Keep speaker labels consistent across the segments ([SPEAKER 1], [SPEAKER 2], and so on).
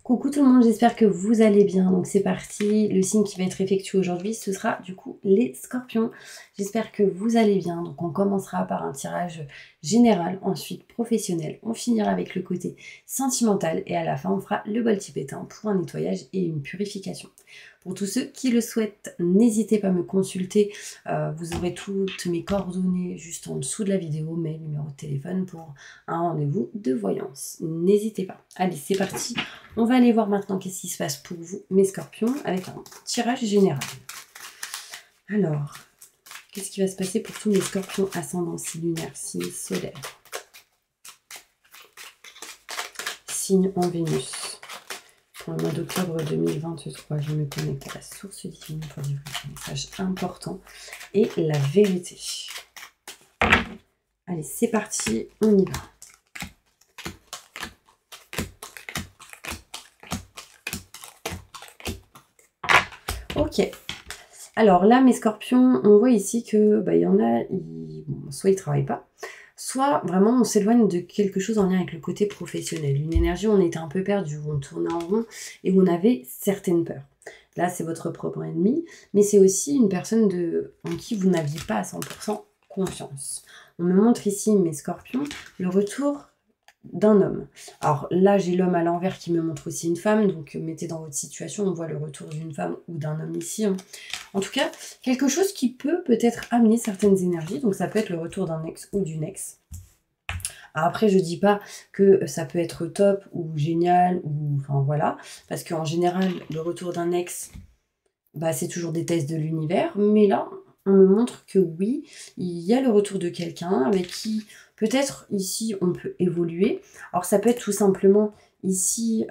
[SPEAKER 1] Coucou tout le monde, j'espère que vous allez bien. Donc c'est parti, le signe qui va être effectué aujourd'hui, ce sera du coup les scorpions. J'espère que vous allez bien. Donc on commencera par un tirage général, ensuite professionnel. On finira avec le côté sentimental et à la fin on fera le bol tibétain pour un nettoyage et une purification. Pour tous ceux qui le souhaitent, n'hésitez pas à me consulter. Vous aurez toutes mes coordonnées juste en dessous de la vidéo, mail, numéro de téléphone pour un rendez-vous de voyance. N'hésitez pas. Allez, c'est parti. On va aller voir maintenant qu'est-ce qui se passe pour vous, mes scorpions, avec un tirage général. Alors, qu'est-ce qui va se passer pour tous mes scorpions ascendant, signe lunaire, signe solaire, signe en Vénus. Pour le mois d'octobre 2023, je me connecte à la source divine pour livrer un message important et la vérité. Allez, c'est parti, on y va. Ok, alors là mes scorpions, on voit ici que il y en a, soit ils ne travaillent pas, soit vraiment on s'éloigne de quelque chose en lien avec le côté professionnel. Une énergie où on était un peu perdu, où on tournait en rond et où on avait certaines peurs. Là c'est votre propre ennemi, mais c'est aussi une personne en qui vous n'aviez pas à 100% confiance. On me montre ici mes scorpions, le retour d'un homme. Alors là, j'ai l'homme à l'envers qui me montre aussi une femme, donc mettez dans votre situation, on voit le retour d'une femme ou d'un homme ici. En tout cas, quelque chose qui peut-être amener certaines énergies, donc ça peut être le retour d'un ex ou d'une ex. Alors après, je dis pas que ça peut être top ou génial, ou enfin voilà, parce qu'en général, le retour d'un ex, c'est toujours des tests de l'univers, mais là, on me montre que oui, il y a le retour de quelqu'un avec qui peut-être ici on peut évoluer. Alors ça peut être tout simplement ici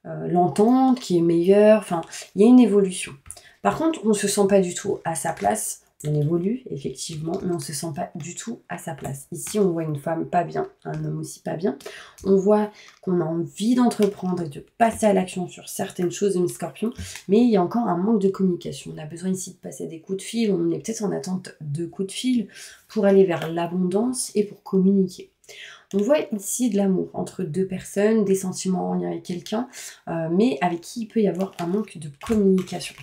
[SPEAKER 1] l'entente qui est meilleure, enfin il y a une évolution. Par contre, on ne se sent pas du tout à sa place. On évolue, effectivement, mais on ne se sent pas du tout à sa place. Ici, on voit une femme pas bien, un homme aussi pas bien. On voit qu'on a envie d'entreprendre et de passer à l'action sur certaines choses, mes scorpions, mais il y a encore un manque de communication. On a besoin ici de passer des coups de fil, on est peut-être en attente de coups de fil pour aller vers l'abondance et pour communiquer. On voit ici de l'amour entre deux personnes, des sentiments en lien avec quelqu'un, mais avec qui il peut y avoir un manque de communication.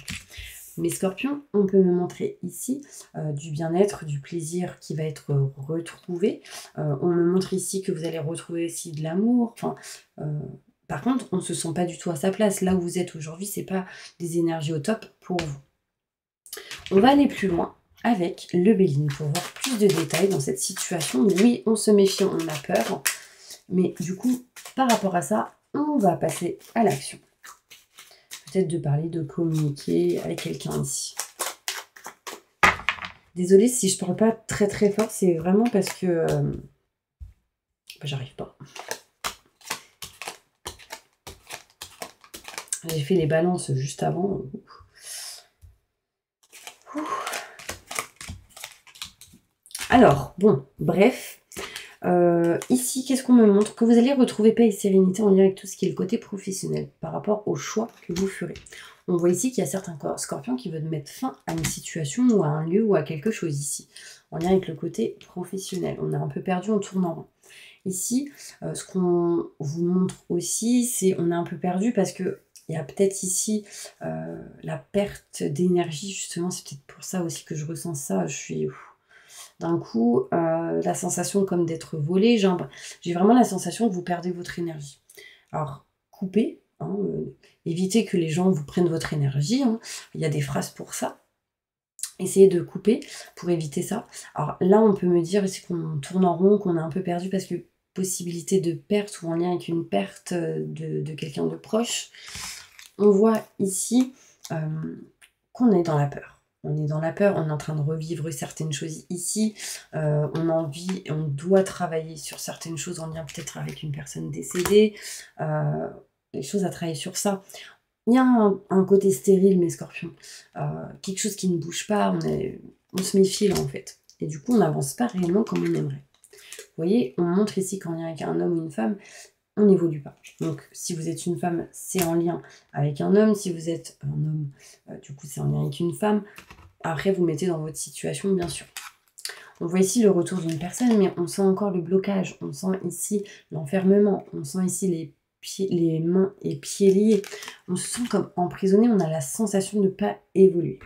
[SPEAKER 1] Mes scorpions, on peut me montrer ici du bien-être, du plaisir qui va être retrouvé. On me montre ici que vous allez retrouver aussi de l'amour. Enfin, par contre, on ne se sent pas du tout à sa place. Là où vous êtes aujourd'hui, ce n'est pas des énergies au top pour vous. On va aller plus loin avec le Béline pour voir plus de détails dans cette situation. Oui, on se méfie, on a peur. Mais du coup, par rapport à ça, on va passer à l'action. Peut-être de parler, de communiquer avec quelqu'un ici. Désolée si je ne parle pas très très fort, c'est vraiment parce que j'arrive pas. J'ai fait les balances juste avant. Alors, bon, bref. Ici, qu'est-ce qu'on me montre? Que vous allez retrouver paix et sérénité en lien avec tout ce qui est le côté professionnel par rapport au choix que vous ferez. On voit ici qu'il y a certains scorpions qui veulent mettre fin à une situation ou à un lieu ou à quelque chose ici, en lien avec le côté professionnel. On est un peu perdu, on tourne en rond. Ici, ce qu'on vous montre aussi, c'est on est un peu perdu parce que il y a peut-être ici la perte d'énergie, justement, c'est peut-être pour ça aussi que je ressens ça, je suis... D'un coup, la sensation comme d'être volé, j'ai vraiment la sensation que vous perdez votre énergie. Alors, coupez, évitez que les gens vous prennent votre énergie, il y a des phrases pour ça. Essayez de couper pour éviter ça. Alors là, on peut me dire c'est qu'on tourne en rond, qu'on est un peu perdu parce que possibilité de perte ou en lien avec une perte de quelqu'un de proche. On voit ici qu'on est dans la peur. On est dans la peur, on est en train de revivre certaines choses ici. On a envie, on doit travailler sur certaines choses en lien peut-être avec une personne décédée. Les choses à travailler sur ça. Il y a un côté stérile, mes scorpions. Quelque chose qui ne bouge pas, on se méfie là en fait. Et du coup, on n'avance pas réellement comme on aimerait. Vous voyez, on montre ici qu'en lien avec un homme ou une femme, on n'évolue pas. Donc, si vous êtes une femme, c'est en lien avec un homme. Si vous êtes un homme, du coup, c'est en lien avec une femme. Après, vous mettez dans votre situation, bien sûr. On voit ici le retour d'une personne, mais on sent encore le blocage. On sent ici l'enfermement. On sent ici les les mains et pieds liés. On se sent comme emprisonné, on a la sensation de ne pas évoluer.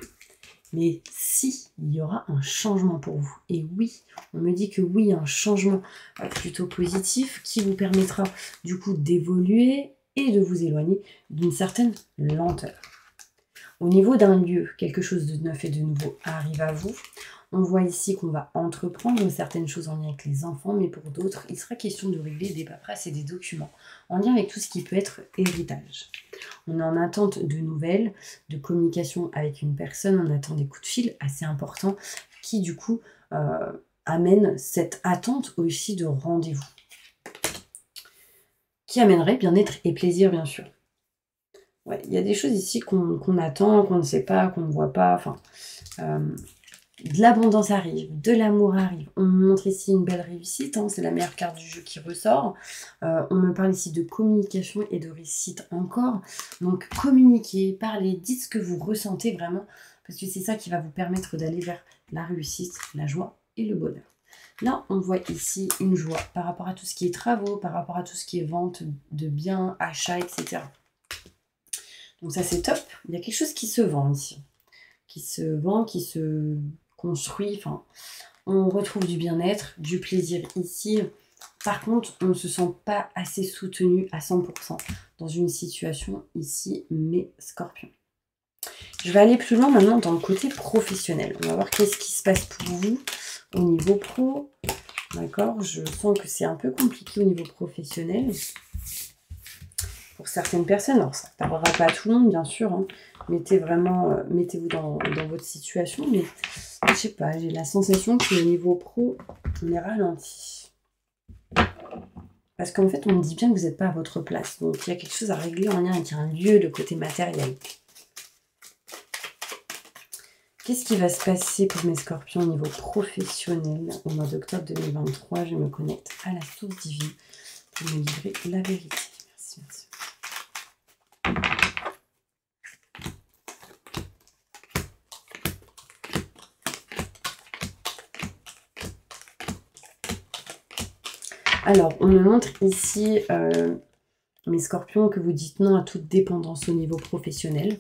[SPEAKER 1] Mais si, il y aura un changement pour vous. Et oui, on me dit que oui, un changement plutôt positif qui vous permettra du coup d'évoluer et de vous éloigner d'une certaine lenteur. Au niveau d'un lieu, quelque chose de neuf et de nouveau arrive à vous. On voit ici qu'on va entreprendre certaines choses en lien avec les enfants, mais pour d'autres, il sera question de régler des paperasses et des documents en lien avec tout ce qui peut être héritage. On est en attente de nouvelles, de communication avec une personne, on attend des coups de fil assez importants qui du coup amènent cette attente aussi de rendez-vous. Qui amènerait bien-être et plaisir bien sûr. Ouais, il y a des choses ici qu'on attend, qu'on ne sait pas, qu'on ne voit pas, enfin... de l'abondance arrive, de l'amour arrive. On me montre ici une belle réussite, hein, c'est la meilleure carte du jeu qui ressort. On me parle ici de communication et de réussite encore. Donc communiquez, parlez, dites ce que vous ressentez vraiment, parce que c'est ça qui va vous permettre d'aller vers la réussite, la joie et le bonheur. Là, on voit ici une joie par rapport à tout ce qui est travaux, par rapport à tout ce qui est vente de biens, achats, etc. Donc ça, c'est top. Il y a quelque chose qui se vend ici. Qui se vend, qui se construit. Enfin, on retrouve du bien-être, du plaisir ici. Par contre, on ne se sent pas assez soutenu à 100% dans une situation ici, mes scorpions. Je vais aller plus loin maintenant dans le côté professionnel. On va voir qu'est-ce qui se passe pour vous au niveau pro. D'accord, je sens que c'est un peu compliqué au niveau professionnel. Pour certaines personnes, alors ça ne parlera pas à tout le monde, bien sûr. Hein. Mettez-vous dans votre situation. Mais je sais pas, j'ai la sensation qu'au niveau pro, on est ralenti. Parce qu'en fait, on me dit bien que vous n'êtes pas à votre place. Donc, il y a quelque chose à régler en lien avec un lieu, le côté matériel. Qu'est-ce qui va se passer pour mes scorpions au niveau professionnel au mois d'octobre 2023? Je me connecte à la source divine pour me livrer la vérité. Merci, merci. Alors, on me montre ici, mes scorpions, que vous dites non à toute dépendance au niveau professionnel.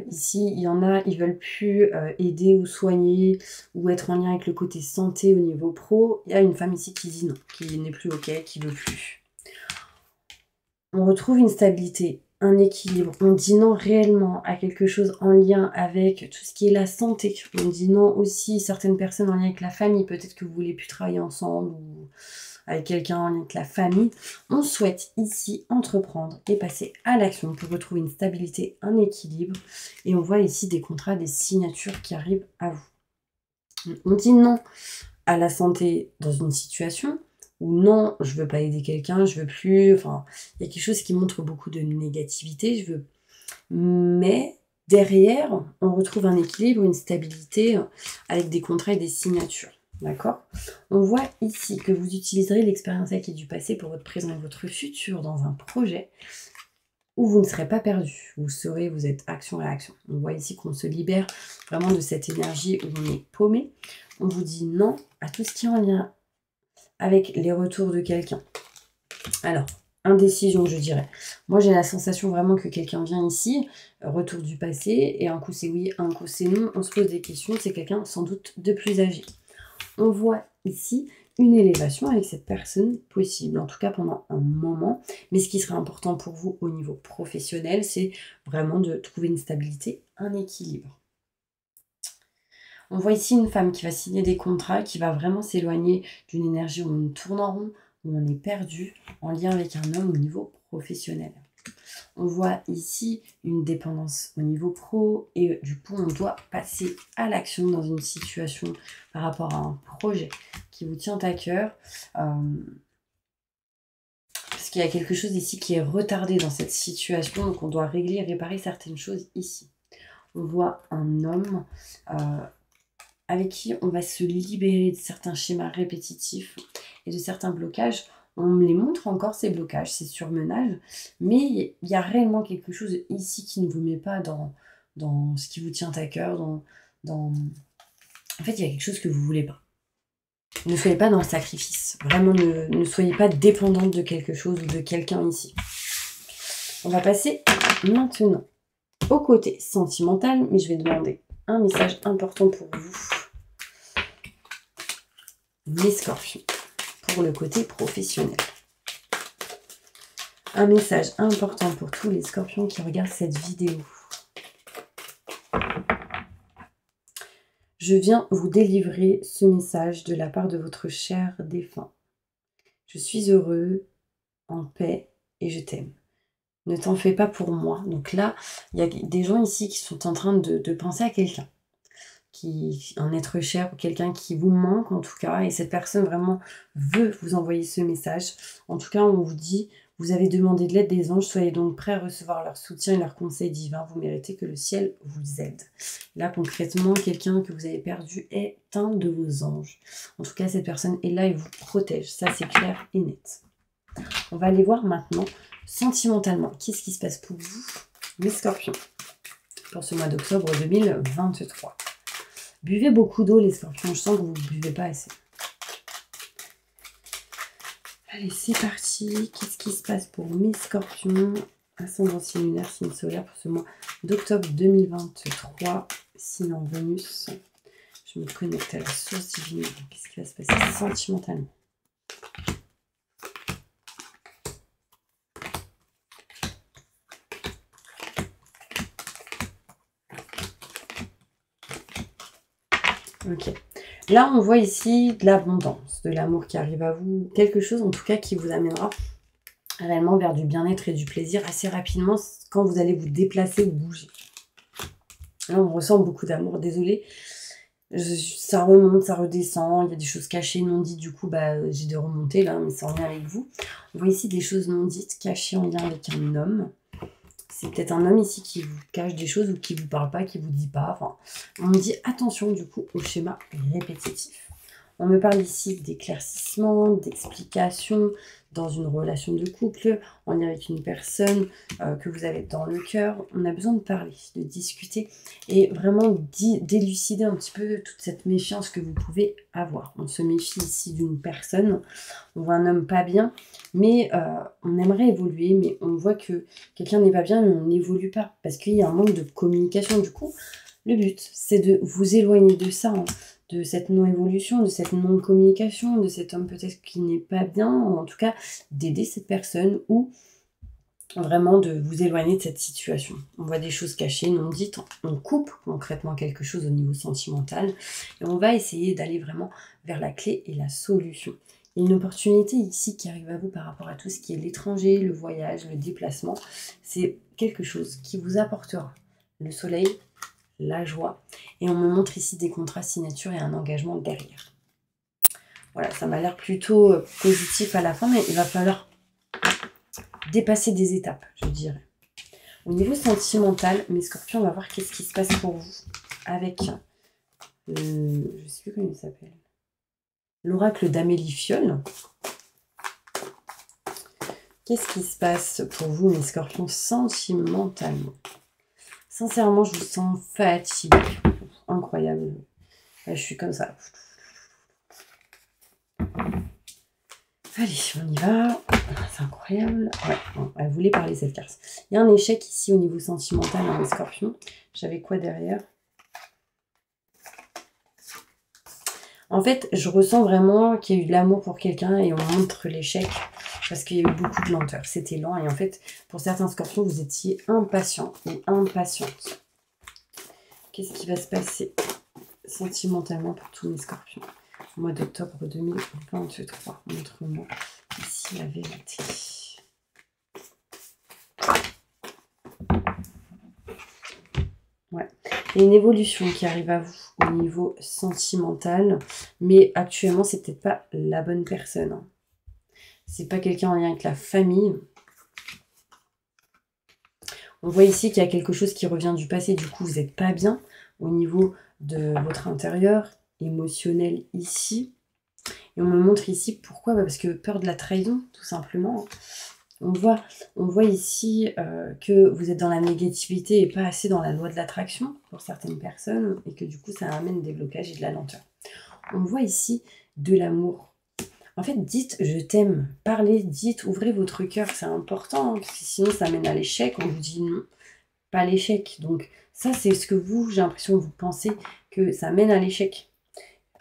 [SPEAKER 1] Ici, il y en a, ils veulent plus aider ou soigner ou être en lien avec le côté santé au niveau pro. Il y a une femme ici qui dit non, qui n'est plus OK, qui ne veut plus. On retrouve une stabilité, un équilibre. On dit non réellement à quelque chose en lien avec tout ce qui est la santé. On dit non aussi certaines personnes en lien avec la famille. Peut-être que vous voulez plus travailler ensemble ou avec quelqu'un en lien avec la famille. On souhaite ici entreprendre et passer à l'action pour retrouver une stabilité, un équilibre. Et on voit ici des contrats, des signatures qui arrivent à vous. On dit non à la santé dans une situation, ou non, je veux pas aider quelqu'un, je veux plus, enfin, il y a quelque chose qui montre beaucoup de négativité, je veux... Mais derrière, on retrouve un équilibre, une stabilité avec des contrats et des signatures. D'accord? On voit ici que vous utiliserez l'expérience acquise du passé pour votre présent et votre futur dans un projet où vous ne serez pas perdu. Vous êtes action-réaction. On voit ici qu'on se libère vraiment de cette énergie où on est paumé. On vous dit non à tout ce qui est en lien avec les retours de quelqu'un. Alors, indécision, je dirais. Moi, j'ai la sensation vraiment que quelqu'un vient ici, retour du passé, et un coup c'est oui, un coup c'est non. On se pose des questions, c'est quelqu'un sans doute de plus âgé. On voit ici une élévation avec cette personne possible, en tout cas pendant un moment. Mais ce qui serait important pour vous au niveau professionnel, c'est vraiment de trouver une stabilité, un équilibre. On voit ici une femme qui va signer des contrats, qui va vraiment s'éloigner d'une énergie où on tourne en rond, où on est perdu, en lien avec un homme au niveau professionnel. On voit ici une dépendance au niveau pro et du coup on doit passer à l'action dans une situation par rapport à un projet qui vous tient à cœur. Parce qu'il y a quelque chose ici qui est retardé dans cette situation, donc on doit régler et réparer certaines choses ici. On voit un homme avec qui on va se libérer de certains schémas répétitifs et de certains blocages. On me les montre encore, ces blocages, ces surmenages, mais il y a réellement quelque chose ici qui ne vous met pas dans ce qui vous tient à cœur. En fait, il y a quelque chose que vous ne voulez pas. Ne soyez pas dans le sacrifice. Vraiment, ne soyez pas dépendante de quelque chose ou de quelqu'un ici. On va passer maintenant au côté sentimental, mais je vais demander un message important pour vous, mes scorpions, pour le côté professionnel. Un message important pour tous les scorpions qui regardent cette vidéo. Je viens vous délivrer ce message de la part de votre cher défunt. Je suis heureux, en paix et je t'aime. Ne t'en fais pas pour moi. Donc là, il y a des gens ici qui sont en train de penser à quelqu'un, un être cher ou quelqu'un qui vous manque en tout cas. Et cette personne vraiment veut vous envoyer ce message. En tout cas, on vous dit, vous avez demandé de l'aide des anges, soyez donc prêts à recevoir leur soutien et leur conseil divin. Vous méritez que le ciel vous aide. Là, concrètement, quelqu'un que vous avez perdu est un de vos anges. En tout cas, cette personne est là et vous protège. Ça, c'est clair et net. On va aller voir maintenant, sentimentalement, qu'est-ce qui se passe pour vous, mes scorpions, pour ce mois d'octobre 2023. Buvez beaucoup d'eau, les scorpions. Je sens que vous ne buvez pas assez. Allez, c'est parti. Qu'est-ce qui se passe pour mes scorpions? Ascendant signe lunaire, signe solaire pour ce mois d'octobre 2023. Signe en Vénus. Je me connecte à la source divine. Qu'est-ce qui va se passer sentimentalement? Ok. Là, on voit ici de l'abondance, de l'amour qui arrive à vous. Quelque chose, en tout cas, qui vous amènera réellement vers du bien-être et du plaisir assez rapidement quand vous allez vous déplacer ou bouger. Là, on ressent beaucoup d'amour. Désolée, ça remonte, ça redescend. Il y a des choses cachées, non dites. Du coup, j'ai des remontées là, mais c'est en lien avec vous. On voit ici des choses non dites, cachées en lien avec un homme. C'est peut-être un homme ici qui vous cache des choses ou qui ne vous parle pas, qui ne vous dit pas. Enfin, on me dit attention du coup au schéma répétitif. On me parle ici d'éclaircissement, d'explication dans une relation de couple, en lien avec une personne que vous avez dans le cœur. On a besoin de parler, de discuter et vraiment d'élucider un petit peu toute cette méfiance que vous pouvez avoir. On se méfie ici d'une personne, on voit un homme pas bien, mais on aimerait évoluer, mais on voit que quelqu'un n'est pas bien, mais on n'évolue pas, parce qu'il y a un manque de communication. Du coup, le but, c'est de vous éloigner de ça, hein, de cette non-évolution, de cette non-communication, de cet homme peut-être qui n'est pas bien, ou en tout cas, d'aider cette personne, ou vraiment de vous éloigner de cette situation. On voit des choses cachées, non dites, on coupe concrètement quelque chose au niveau sentimental, et on va essayer d'aller vraiment vers la clé et la solution. Il y a une opportunité ici qui arrive à vous par rapport à tout ce qui est l'étranger, le voyage, le déplacement. C'est quelque chose qui vous apportera le soleil, la joie. Et on me montre ici des contrats signatures et un engagement derrière. Voilà, ça m'a l'air plutôt positif à la fin, mais il va falloir dépasser des étapes, je dirais. Au niveau sentimental, mes scorpions, on va voir qu'est-ce qui se passe pour vous avec, je ne sais plus comment il s'appelle, l'oracle d'Amélie Fiole. Qu'est-ce qui se passe pour vous, mes scorpions, sentimentalement? Sincèrement, je vous sens fatiguée. Incroyable. Là, je suis comme ça. Allez, on y va. C'est incroyable. Ouais, bon, elle voulait parler cette carte. Il y a un échec ici au niveau sentimental dans les scorpions. J'avais quoi derrière? En fait, je ressens vraiment qu'il y a eu de l'amour pour quelqu'un et on montre l'échec parce qu'il y a eu beaucoup de lenteur. C'était lent et en fait, pour certains scorpions, vous étiez impatients et impatiente. Qu'est-ce qui va se passer sentimentalement pour tous mes scorpions au mois d'octobre 2023? Montre-moi ici la vérité. Ouais. Il y a une évolution qui arrive à vous au niveau sentimental, mais actuellement, c'est peut-être pas la bonne personne. Hein. C'est pas quelqu'un en lien avec la famille. On voit ici qu'il y a quelque chose qui revient du passé, du coup, vous n'êtes pas bien au niveau de votre intérieur, émotionnel ici. Et on me montre ici pourquoi, parce que peur de la trahison, tout simplement. On voit ici que vous êtes dans la négativité et pas assez dans la loi de l'attraction pour certaines personnes, et que du coup, ça amène des blocages et de la lenteur. On voit ici de l'amour En fait, dites je t'aime, parlez, dites, ouvrez votre cœur, c'est important, hein, parce que sinon ça mène à l'échec, on vous dit non, pas l'échec. Donc ça, c'est ce que vous, j'ai l'impression que vous pensez que ça mène à l'échec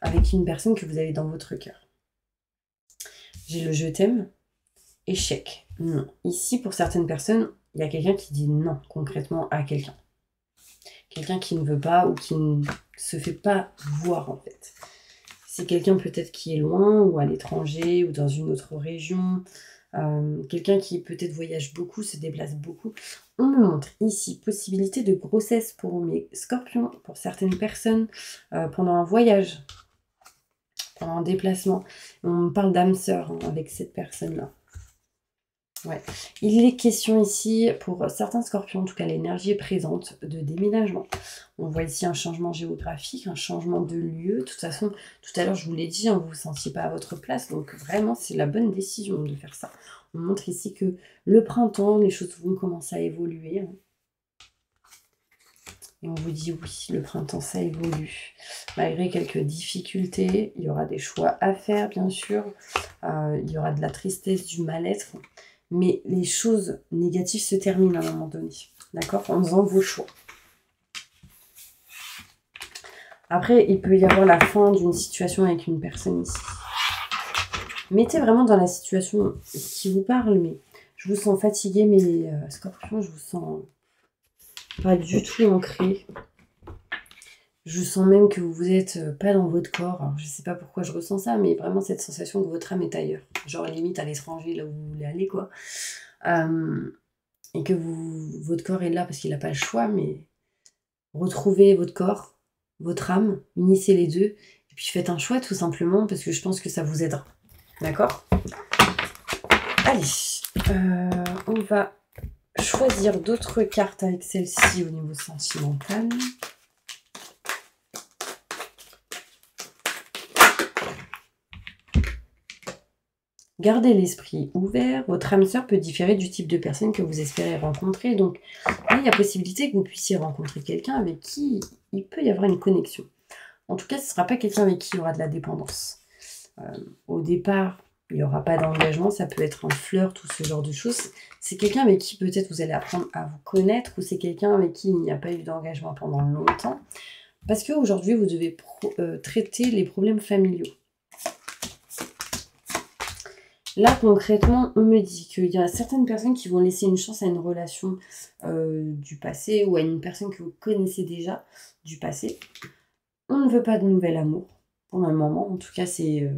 [SPEAKER 1] avec une personne que vous avez dans votre cœur. J'ai le je t'aime, échec, non. Ici, pour certaines personnes, il y a quelqu'un qui dit non concrètement à quelqu'un. Quelqu'un qui ne veut pas ou qui ne se fait pas voir en fait. C'est quelqu'un peut-être qui est loin ou à l'étranger ou dans une autre région. Quelqu'un qui peut-être voyage beaucoup, se déplace beaucoup. On me montre ici possibilité de grossesse pour mes scorpions, pour certaines personnes, pendant un voyage, pendant un déplacement. On me parle d'âme sœur hein, avec cette personne-là. Ouais. Il est question ici, pour certains scorpions, en tout cas l'énergie est présente, de déménagement. On voit ici un changement géographique, un changement de lieu. De toute façon, tout à l'heure je vous l'ai dit, hein, vous ne vous sentiez pas à votre place, donc vraiment c'est la bonne décision de faire ça. On montre ici que le printemps, les choses vont commencer à évoluer. Hein. Et on vous dit oui, le printemps ça évolue. Malgré quelques difficultés, il y aura des choix à faire bien sûr. Il y aura de la tristesse, du mal-être. Mais les choses négatives se terminent à un moment donné. D'accord? En faisant vos choix. Après, il peut y avoir la fin d'une situation avec une personne ici. Mettez vraiment dans la situation qui vous parle, mais je vous sens fatigué, mes scorpions, je vous sens pas du tout ancré. Je sens même que vous n'êtes pas dans votre corps. Alors, je sais pas pourquoi je ressens ça, mais vraiment cette sensation que votre âme est ailleurs. Genre limite à l'étranger, là où vous voulez aller, quoi. Et que votre corps est là parce qu'il n'a pas le choix, mais retrouvez votre corps, votre âme, unissez les deux, et puis faites un choix tout simplement, parce que je pense que ça vous aidera. D'accord? Allez, on va choisir d'autres cartes avec celle-ci au niveau sentimental. Gardez l'esprit ouvert. Votre âme sœur peut différer du type de personne que vous espérez rencontrer. Donc, là, il y a possibilité que vous puissiez rencontrer quelqu'un avec qui il peut y avoir une connexion. En tout cas, ce ne sera pas quelqu'un avec qui il y aura de la dépendance. Au départ, il n'y aura pas d'engagement. Ça peut être un flirt, tout ce genre de choses. C'est quelqu'un avec qui peut-être vous allez apprendre à vous connaître, ou c'est quelqu'un avec qui il n'y a pas eu d'engagement pendant longtemps. Parce qu'aujourd'hui, vous devez traiter les problèmes familiaux. Là, concrètement, on me dit qu'il y a certaines personnes qui vont laisser une chance à une relation du passé ou à une personne que vous connaissez déjà du passé. On ne veut pas de nouvel amour pour le moment. En tout cas, c'est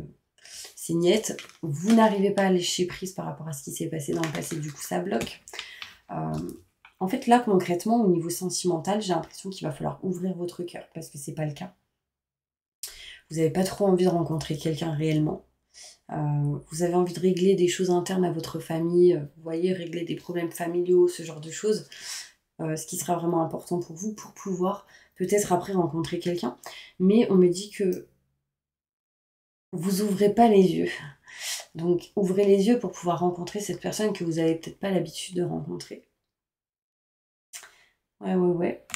[SPEAKER 1] niette. Vous n'arrivez pas à lâcher prise par rapport à ce qui s'est passé dans le passé. Du coup, ça bloque. En fait, là, concrètement, au niveau sentimental, j'ai l'impression qu'il va falloir ouvrir votre cœur parce que c'est pas le cas. Vous n'avez pas trop envie de rencontrer quelqu'un réellement. Vous avez envie de régler des choses internes à votre famille, vous voyez, régler des problèmes familiaux, ce genre de choses, ce qui sera vraiment important pour vous, pour pouvoir peut-être après rencontrer quelqu'un. Mais on me dit que vous ouvrez pas les yeux. Donc ouvrez les yeux pour pouvoir rencontrer cette personne que vous n'avez peut-être pas l'habitude de rencontrer. Ouais.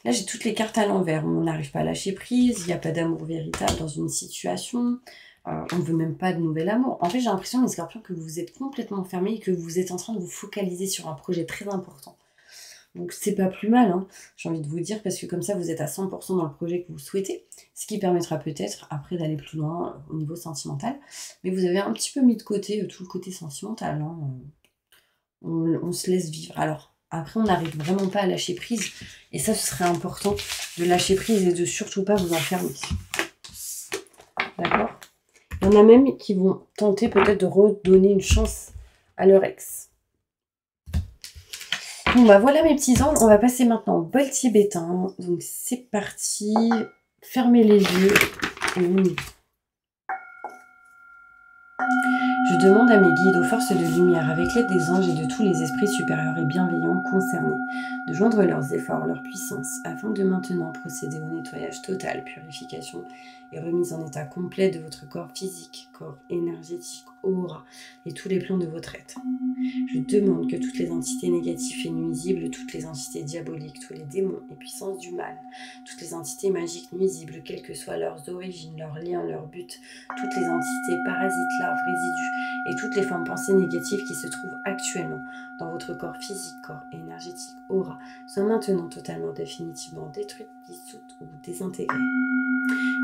[SPEAKER 1] Là, j'ai toutes les cartes à l'envers. On n'arrive pas à lâcher prise, il n'y a pas d'amour véritable dans une situation. On ne veut même pas de nouvel amour. En fait, j'ai l'impression, les scorpions, que vous êtes complètement fermés et que vous êtes en train de vous focaliser sur un projet très important. Donc, c'est pas plus mal, hein, j'ai envie de vous dire, parce que comme ça, vous êtes à 100% dans le projet que vous souhaitez, ce qui permettra peut-être, après, d'aller plus loin au niveau sentimental. Mais vous avez un petit peu mis de côté tout le côté sentimental. Hein. On se laisse vivre. Alors, après, on n'arrive vraiment pas à lâcher prise. Et ça, ce serait important de lâcher prise et de surtout pas vous enfermer. D'accord ? Il y en a même qui vont tenter peut-être de redonner une chance à leur ex. Bon bah voilà mes petits anges, on va passer maintenant au bol tibétain. Donc c'est parti, fermez les yeux. Je demande à mes guides, aux forces de lumière, avec l'aide des anges et de tous les esprits supérieurs et bienveillants concernés, de joindre leurs efforts, leur puissance, afin de maintenant procéder au nettoyage total, purification et remise en état complet de votre corps physique, corps énergétique, aura et tous les plans de votre être. Je demande que toutes les entités négatives et nuisibles, toutes les entités diaboliques, tous les démons et puissances du mal, toutes les entités magiques nuisibles, quelles que soient leurs origines, leurs liens, leurs buts, toutes les entités parasites, larves, résidus et toutes les formes pensées négatives qui se trouvent actuellement dans votre corps physique, corps énergétique, aura, soient maintenant totalement définitivement détruites, dissoutes ou désintégrées.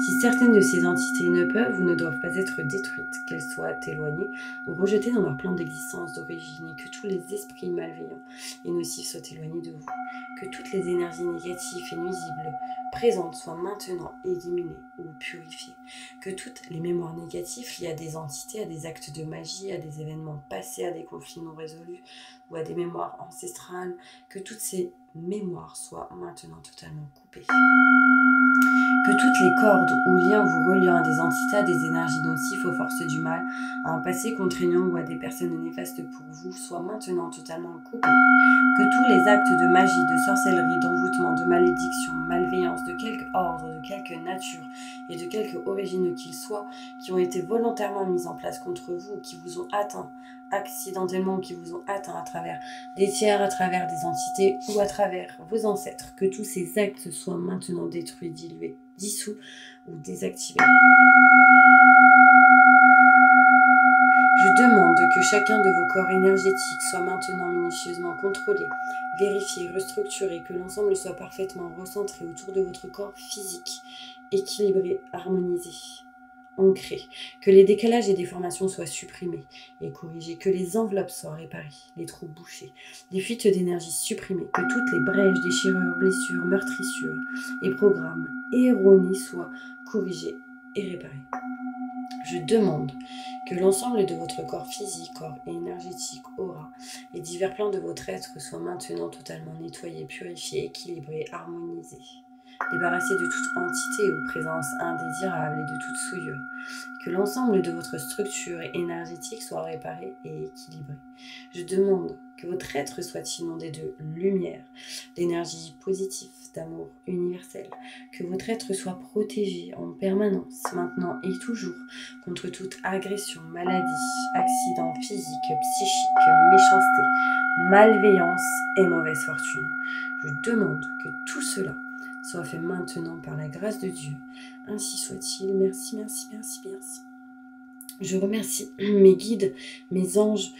[SPEAKER 1] Si certaines de ces entités ne peuvent ou ne doivent pas être détruites, qu'elles soient éloignées ou rejetées dans leur plan d'existence d'origine et que tous les esprits malveillants et nocifs soient éloignés de vous, que toutes les énergies négatives et nuisibles présentes soient maintenant éliminées ou purifiées, que toutes les mémoires négatives liées à des entités, à des actes de magie, à des événements passés, à des conflits non résolus ou à des mémoires ancestrales, que toutes ces mémoires soient maintenant totalement coupées. Que toutes les cordes ou liens vous reliant à des entités, à des énergies nocives, aux forces du mal, à un passé contraignant ou à des personnes néfastes pour vous soient maintenant totalement coupés. Que tous les actes de magie, de sorcellerie, d'envoûtement, de malédiction, malveillance, de quelque ordre, de quelque nature et de quelque origine qu'ils soient, qui ont été volontairement mis en place contre vous ou qui vous ont atteint accidentellement, qui vous ont atteint à travers des tiers, à travers des entités ou à travers vos ancêtres, que tous ces actes soient maintenant détruits, dilués, dissous ou désactivés. Je demande que chacun de vos corps énergétiques soit maintenant minutieusement contrôlé, vérifié, restructuré, que l'ensemble soit parfaitement recentré autour de votre corps physique, équilibré, harmonisé, ancré, que les décalages et déformations soient supprimés et corrigés, que les enveloppes soient réparées, les trous bouchés, les fuites d'énergie supprimées, que toutes les brèches, déchirures, blessures, meurtrissures et programmes erronés soient corrigés et réparés. Je demande que l'ensemble de votre corps physique, corps énergétique, aura et divers plans de votre être soient maintenant totalement nettoyés, purifiés, équilibrés, harmonisés, débarrassés de toute entité ou présence indésirable et de toute souillure. Que l'ensemble de votre structure énergétique soit réparé et équilibré. Je demande que votre être soit inondé de lumière, d'énergie positive, d'amour universel. Que votre être soit protégé en permanence, maintenant et toujours, contre toute agression, maladie, accident physique, psychique, méchanceté, malveillance et mauvaise fortune. Je demande que tout cela soit fait maintenant par la grâce de Dieu. Ainsi soit-il. Merci, merci, merci, merci. Je remercie mes guides, mes anges,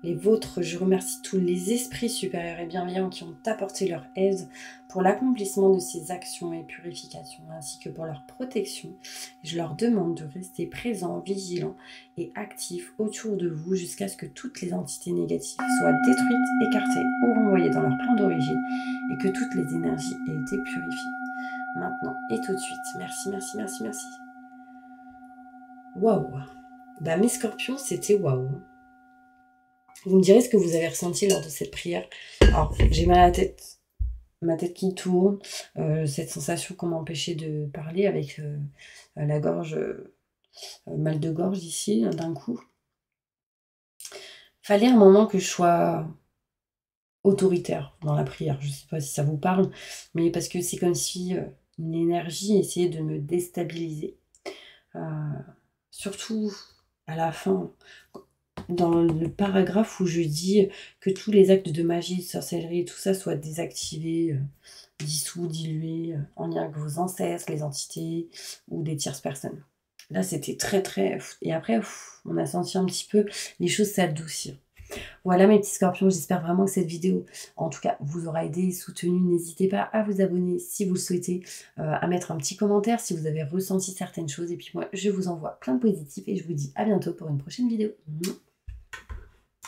[SPEAKER 1] les vôtres. Je remercie tous les esprits supérieurs et bienveillants qui ont apporté leur aide pour l'accomplissement de ces actions et purifications, ainsi que pour leur protection. Je leur demande de rester présents, vigilants et actifs autour de vous jusqu'à ce que toutes les entités négatives soient détruites, écartées ou renvoyées dans leur plan d'origine et que toutes les énergies aient été purifiées. Maintenant et tout de suite. Merci, merci, merci, merci. Waouh! Bah, mes scorpions, c'était waouh! Vous me direz ce que vous avez ressenti lors de cette prière. Alors, j'ai mal à la tête, ma tête qui tourne, cette sensation qu'on m'empêchait de parler avec la gorge, mal de gorge ici, d'un coup. Fallait un moment que je sois autoritaire dans la prière. Je ne sais pas si ça vous parle, mais parce que c'est comme si une énergie essayait de me déstabiliser. Surtout à la fin, dans le paragraphe où je dis que tous les actes de magie, de sorcellerie, tout ça soit désactivés, dissous, dilués, en lien avec vos ancêtres, les entités ou des tierces personnes. Là, c'était très, très... Et après, on a senti un petit peu les choses s'adoucir. Voilà mes petits scorpions, j'espère vraiment que cette vidéo, en tout cas, vous aura aidé et soutenu. N'hésitez pas à vous abonner si vous le souhaitez, à mettre un petit commentaire si vous avez ressenti certaines choses. Et puis moi, je vous envoie plein de positifs et je vous dis à bientôt pour une prochaine vidéo.